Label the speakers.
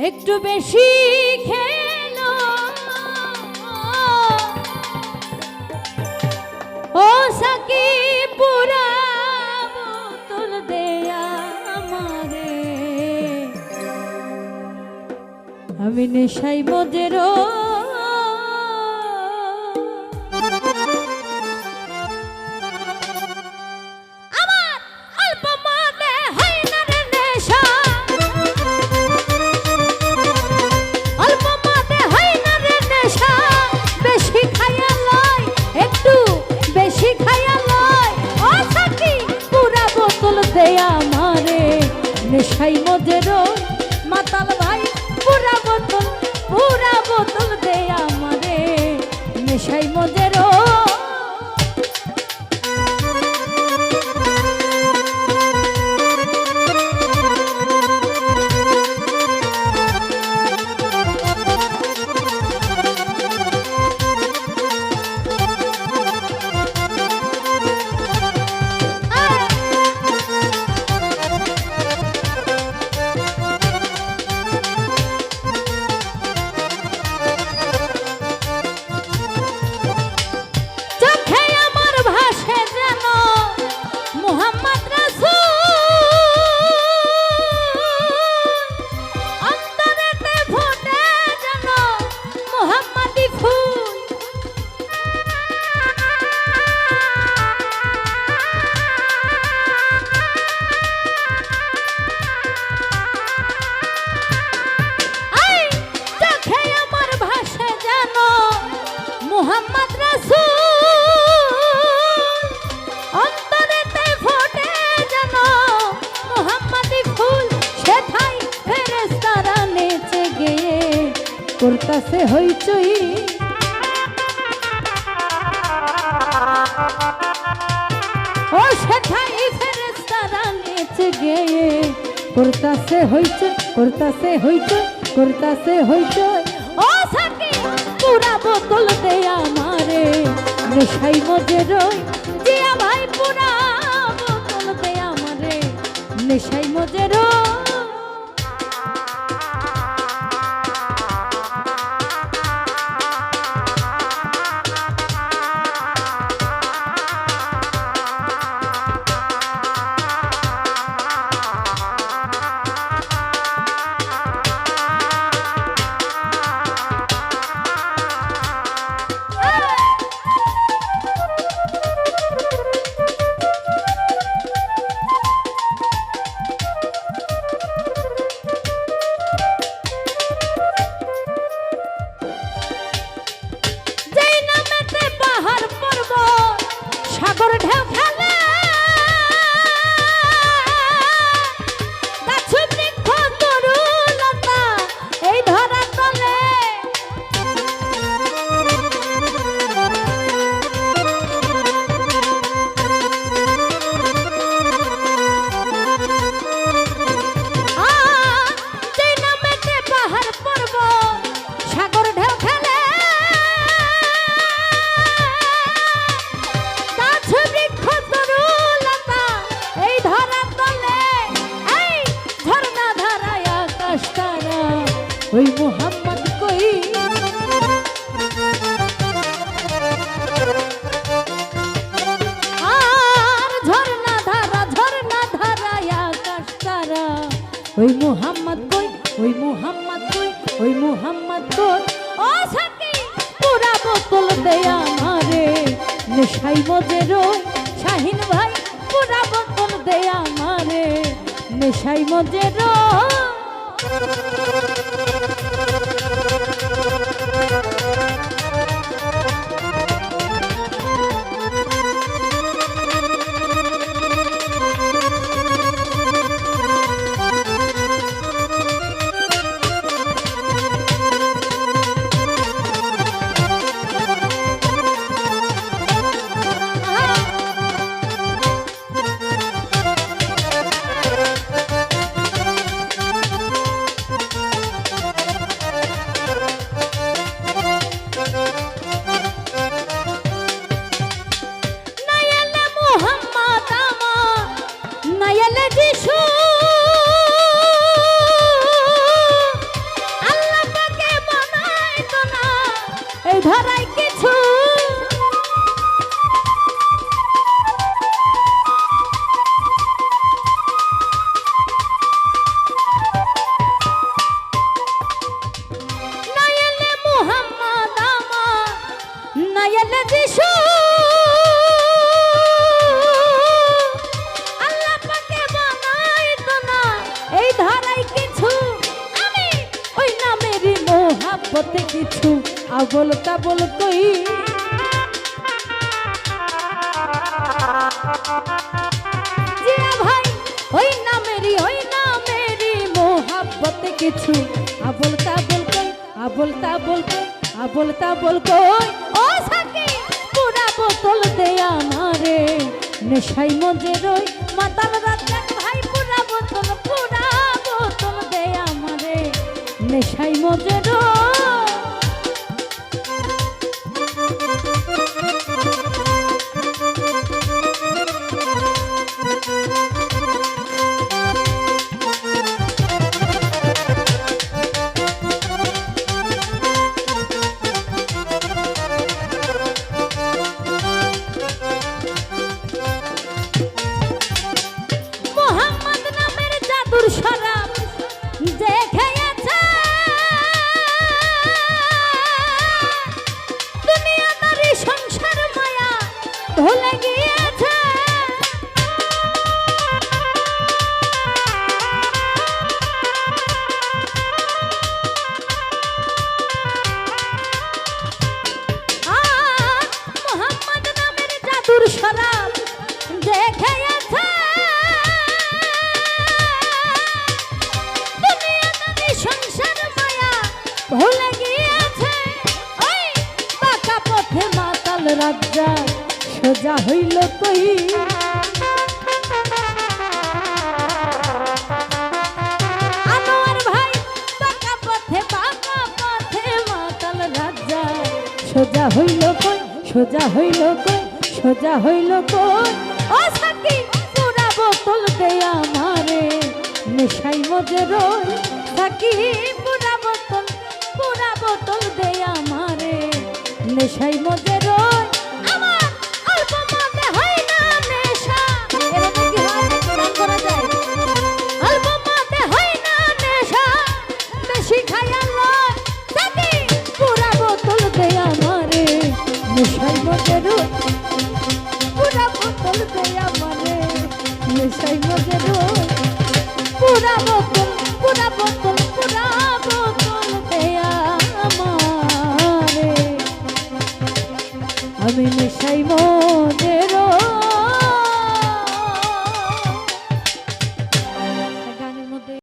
Speaker 1: একটু বেশি খেলো ও সাকি পুরা বোতল দেয়া আমারে আমি নেশাই মজেরো নেশাই মজেরো মাতাল ভাই পুরা বোতল দে আমারে নেশাই মজেরো মোহাম্মদ রাসূল অন্তরেতে ফোটে যেন মোহাম্মদি ফুল সেথায় ফেরেশতারা নেচে গেয়ে করতাছে হইচই ও সেথায় ফেরেশতারা নেচে গেয়ে করতাছে হইচই ও সাকি পুরা বোতল দে আমারে নেশাই মজেরো জিয়া ভাই পুরা বোতল দে আমারে নেশাই মজেরো সাগর ঢেউ খেলে গাছ বৃক্ষ তরুলতা এই ধরা তলে যেই নামেতে পাহাড় পর্বত সাগর ঢেউ খেলে ওই মোহাম্মদ কই আর ঝরনা ধারা আকাশ তারা ওই মোহাম্মদ কই ও সাকি পুরা বোতল দে আমারে নেশাই মজেরো শাহিন ভাই পুরা বোতল দে আমারে নেশাই মজেরো আবল তাবল কই জিয়া ভাই ওই না মেরি মোহাব্বত কিছু আবল তাবল কই আবল তাবল কই আবল তাবল কই ও সাকি পুরা বোতল দে আমারে নেশাই মজে রই মাতাল রাজ্জাক ভাই পুরা বোতল দে আমারে নেশাই মজে রই শরাব যে খেয়েছে দুনিয়াদারি সংসার মায়া ভুলে গিয়েছে মোহাম্মদ নামের জাদুর শরাব যে খেয়েছে ভুলে গিয়েছে ওই বাঁকা পথে মাতাল রাজ্জাক সোজা হইল কই আনোয়ার ভাই বাঁকা পথে মাতাল রাজ্জাক সোজা হইল কই সোজা হইল কই সোজা হইল কই ও সাকি পুরা বোতল দে আমারে নেশাই মজে রই সাকি পুরা বোতল দে আমারে নেশাই মজে রই আমার অল্প মতে হয় না নেশা এরকম কি হয় গান করা যায় অল্প মতে হয় না নেশা বেশি খায়া লয় সাকি পুরা বোতল দে আমারে নেশাই মজে রই পুরা বোতল দে আমারে নেশাই মজে রই পুরা বোতল